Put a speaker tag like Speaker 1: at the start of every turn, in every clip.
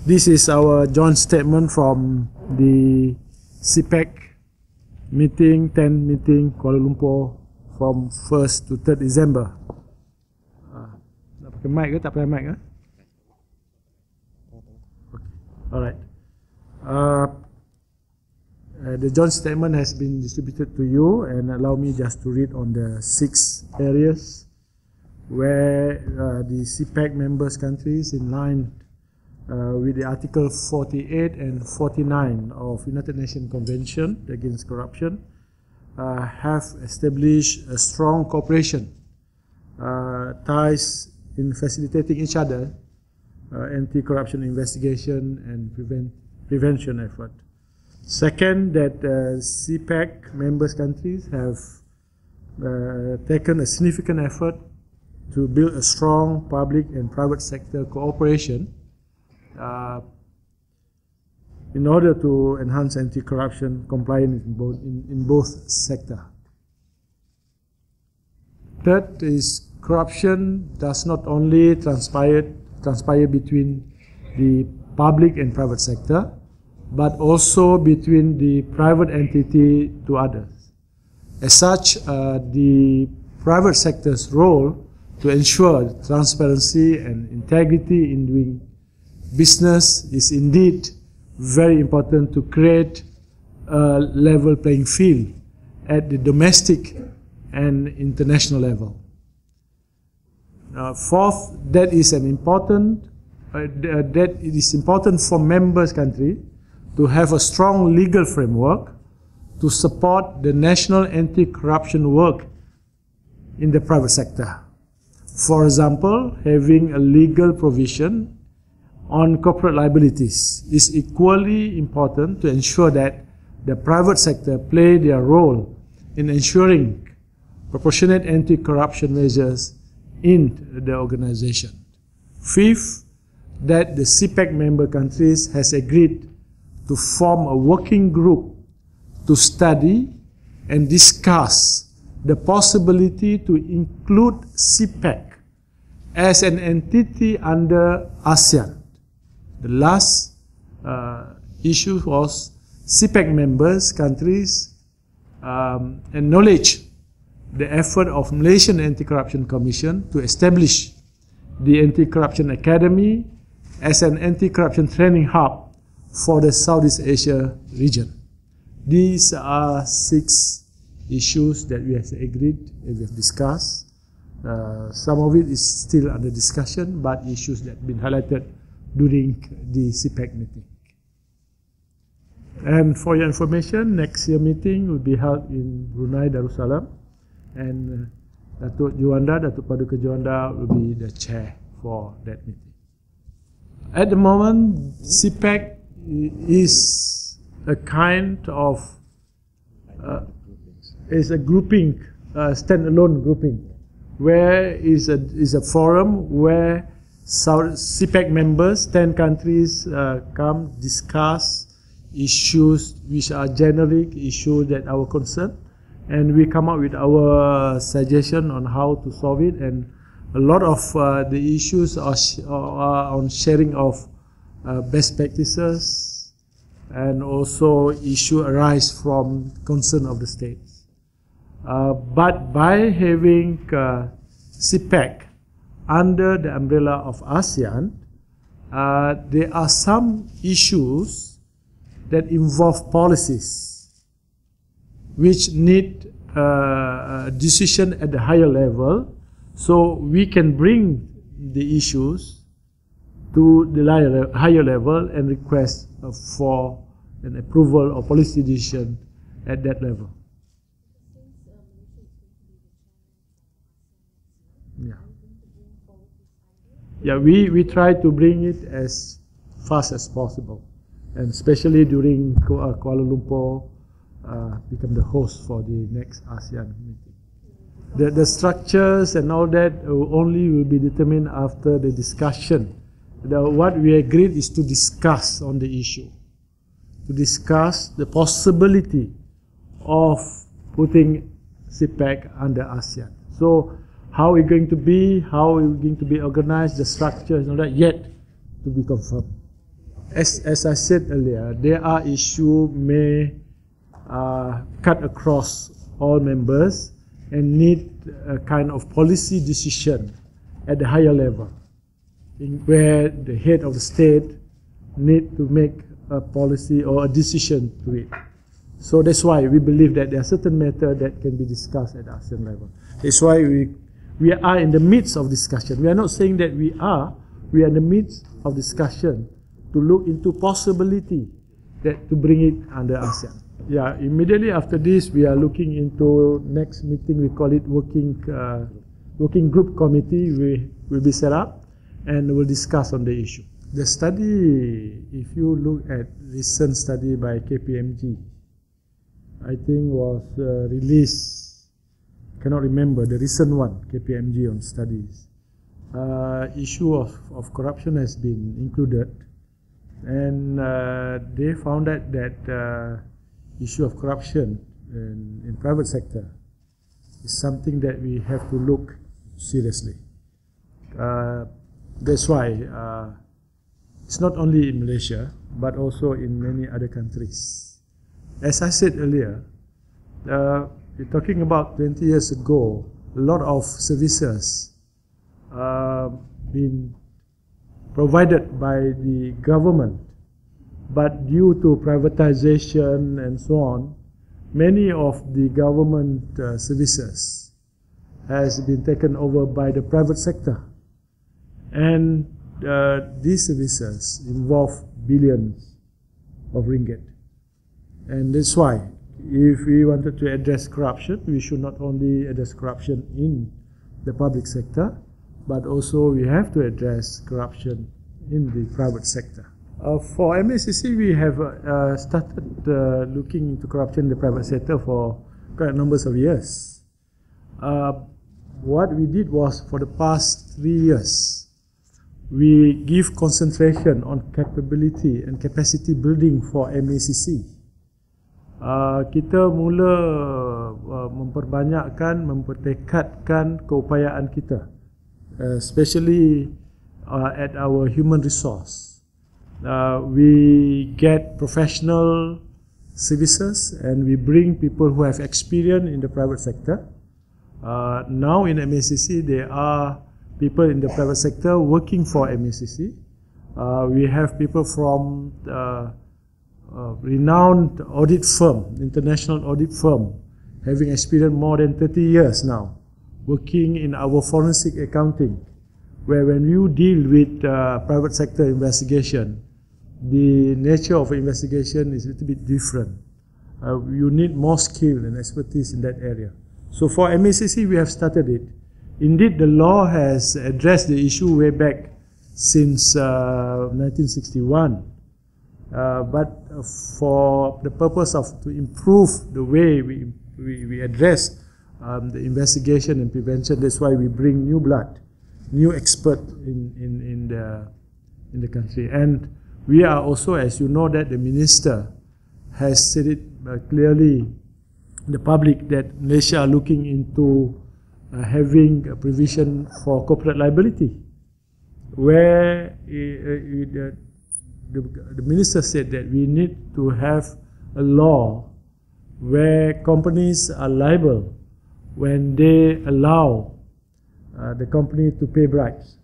Speaker 1: This is our joint statement from the CPAC meeting, 10th meeting, Kuala Lumpur, from 1st to 3rd December. Nak pakai mic ke? Tak pakai mic ke? Okay. Alright. The joint statement has been distributed to you, and allow me just to read on the 6 areas where the CPAC members countries, in line with the Article 48 and 49 of United Nations Convention Against Corruption, have established a strong cooperation ties in facilitating each other anti-corruption investigation and prevention effort. Second, that CPAC members countries have taken a significant effort to build a strong public and private sector cooperation in order to enhance anti-corruption compliance in both sectors. Third is corruption does not only transpire between the public and private sector, but also between the private entity to others. As such, the private sector's role to ensure transparency and integrity in doing business is indeed very important to create a level playing field at the domestic and international level. Fourth, that it is important for members country to have a strong legal framework to support the national anti-corruption work in the private sector. For example, having a legal provision on corporate liabilities is equally important to ensure that the private sector play their role in ensuring proportionate anti-corruption measures in the organization. Fifth, that the CPAC member countries has agreed to form a working group to study and discuss the possibility to include CPAC as an entity under ASEAN. The last issue was CPAC members countries acknowledge the effort of Malaysian Anti-Corruption Commission to establish the Anti-Corruption Academy as an anti-corruption training hub for the Southeast Asia region. These are 6 issues that we have agreed and we have discussed. Some of it is still under discussion, but issues that have been highlighted during the CPAC meeting. And for your information, next year meeting will be held in Brunei Darussalam, and Datuk Paduka Juanda will be the chair for that meeting. At the moment, CPAC is a kind of is a grouping, standalone grouping, where is a forum where CPAC members, 10 countries come discuss issues which are generic issues that are concern, and we come up with our suggestion on how to solve it. And a lot of the issues are on sharing of best practices, and also issue arise from concern of the states. But by having CPAC under the umbrella of ASEAN, there are some issues that involve policies which need a decision at the higher level, so we can bring the issues to the higher level and request for an approval or policy decision at that level. Yeah, we try to bring it as fast as possible, and especially during Kuala Lumpur become the host for the next ASEAN meeting. The structures and all that only will be determined after the discussion. What we agreed is to discuss on the issue, to discuss the possibility of putting CPAC under ASEAN. So how it's going to be, how it's going to be organized, the structure and all that, yet to be confirmed. as I said earlier, there are issues may cut across all members and need a kind of policy decision at the higher level, where the head of the state need to make a policy or a decision to it. So that's why we believe that there are certain matters that can be discussed at the ASEAN level. That's why we are in the midst of discussion. We are not saying that we are in the midst of discussion to look into possibility that to bring it under ASEAN. Yeah, immediately after this, we are looking into next meeting. We call it working group committee. Will be set up, and we'll discuss on the issue. The study, if you look at recent study by KPMG, I think was released. Cannot remember the recent one. KPMG on studies. Issue of corruption has been included, and they found that issue of corruption in private sector is something that we have to look seriously. That's why it's not only in Malaysia but also in many other countries. As I said earlier, we're talking about 20 years ago, a lot of services been provided by the government, but due to privatization and so on, many of the government services has been taken over by the private sector, and these services involve billions of ringgit. And that's why if we wanted to address corruption, we should not only address corruption in the public sector, but also we have to address corruption in the private sector. For MACC, we have started looking into corruption in the private sector for quite numbers of years. What we did was, for the past 3 years, we give concentration on capability and capacity building for MACC. Kita mula memperbanyakkan, mempertekadkan keupayaan kita, especially at our human resource. We get professional services and we bring people who have experience in the private sector. Now in MACC, there are people in the private sector working for MACC. We have people from renowned audit firm, international audit firm, having experience more than 30 years now, working in our forensic accounting, where when you deal with private sector investigation, the nature of investigation is a little bit different. You need more skill and expertise in that area. So for MACC, we have started it. Indeed, the law has addressed the issue way back since 1961. But for the purpose of to improve the way we address the investigation and prevention, that's why we bring new blood, new expert in the country. And we are also, as you know, that the minister has said it clearly, the public, that Malaysia are looking into having a provision for corporate liability, where the minister said that we need to have a law where companies are liable when they allow the company to pay bribes.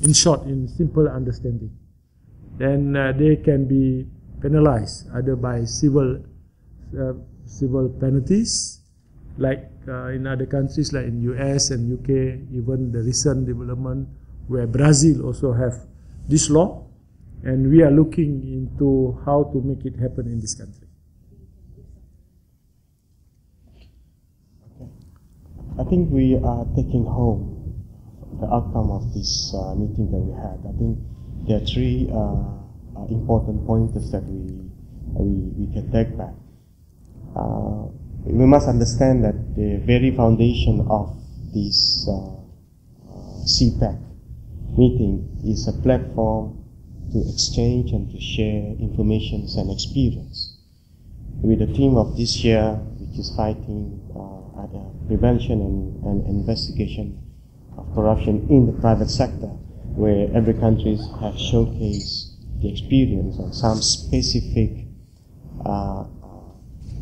Speaker 1: In short, in simple understanding, then they can be penalized either by civil penalties, like in other countries like in US and UK, even the recent development where Brazil also have this law, and we are looking into how to make it happen in this country.
Speaker 2: I think we are taking home the outcome of this meeting that we had. I think there are three important pointers that we can take back. We must understand that the very foundation of this CPAC meeting is a platform to exchange and to share information and experience. With the theme of this year, which is fighting prevention and investigation of corruption in the private sector, where every country has showcased the experience on some specific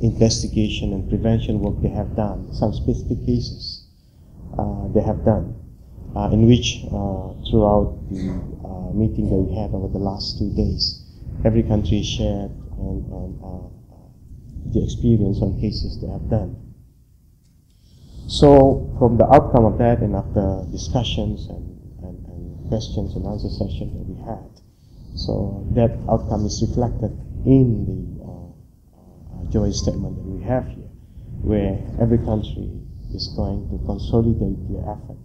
Speaker 2: investigation and prevention work they have done, some specific cases they have done, in which throughout the meeting that we had over the last 2 days, every country shared the experience on cases they have done. So from the outcome of that, and after discussions and questions and answer session that we had, so that outcome is reflected in the joint statement that we have here, where every country is going to consolidate their effort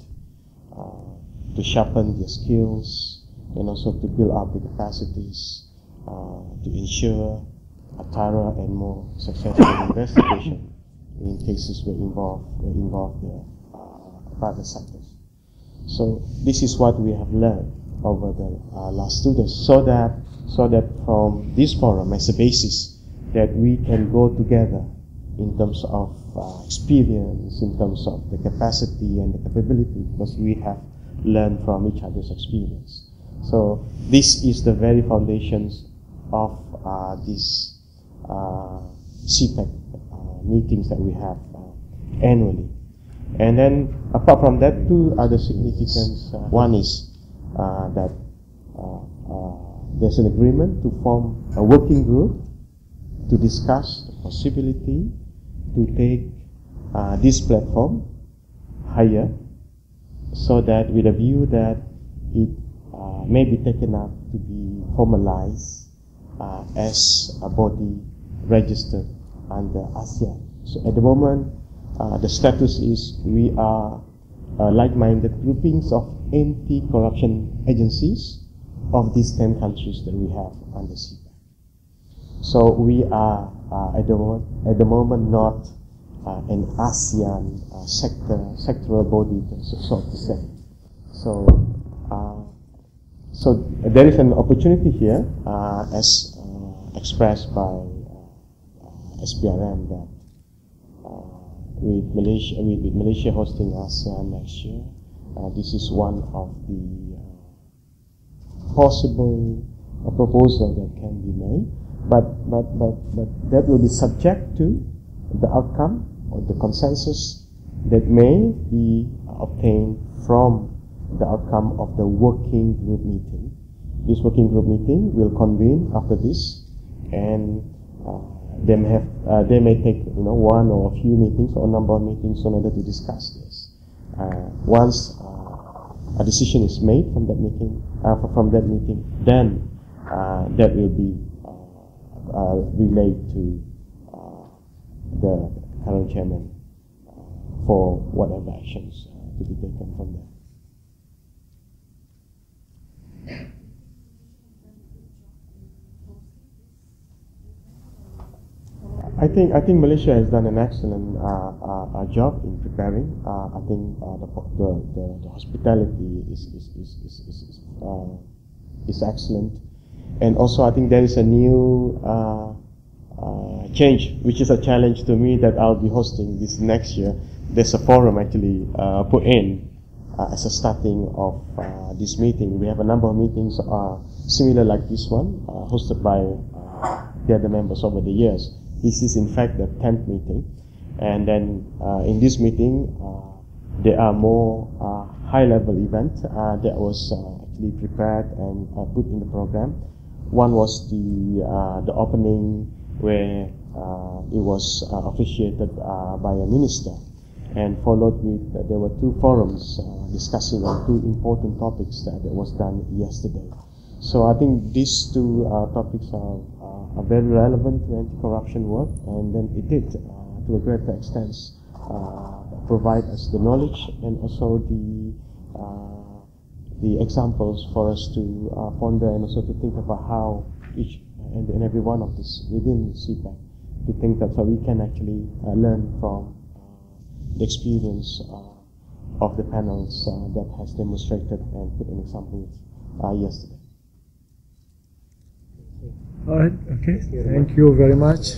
Speaker 2: to sharpen their skills and also to build up the capacities to ensure a thorough and more successful investigation in cases where involve the private sectors. So this is what we have learned over the last 2 days, so that from this forum as a basis that we can go together in terms of experience, in terms of the capacity and the capability, because we have learned from each other's experience. So this is the very foundations of this CPAC meetings that we have annually. And then apart from that, 2 other significance. One is that there's an agreement to form a working group to discuss the possibility to take this platform higher, so that with a view that it may be taken up to be formalized as a body registered under ASEAN. So at the moment, the status is we are like-minded groupings of anti-corruption agencies of these 10 countries that we have under CPAC. So we are at the moment not an ASEAN sectoral body, so to say. So there is an opportunity here, as expressed by SPRM, that with Malaysia hosting ASEAN next year, this is one of the possible proposal that can be made, but that will be subject to the outcome or the consensus that may be obtained from the outcome of the working group meeting. This working group meeting will convene after this, and they may take one or a few meetings or a number of meetings in order to discuss this. Once a decision is made from that meeting, then that will be relayed to the current chairman for whatever actions to be taken from there. I think Malaysia has done an excellent job in preparing. I think the hospitality is excellent, and also I think there is a new change, which is a challenge to me, that I'll be hosting this next year. There's a forum actually put in as a starting of this meeting. We have a number of meetings similar like this one, hosted by the other members over the years. This is in fact the 10th meeting, and then in this meeting there are more high-level events that was actually prepared and put in the program. One was the opening, where it was officiated by a minister, and followed with there were 2 forums discussing on 2 important topics that was done yesterday. So I think these 2 topics are very relevant to anti-corruption work, and then it did to a greater extent provide us the knowledge and also the examples for us to ponder, and also to think about how each and every one of this within CPAC, to think that so we can actually learn from the experience of the panels that has demonstrated and put an example yesterday.
Speaker 1: All right. Okay. Thank you very much.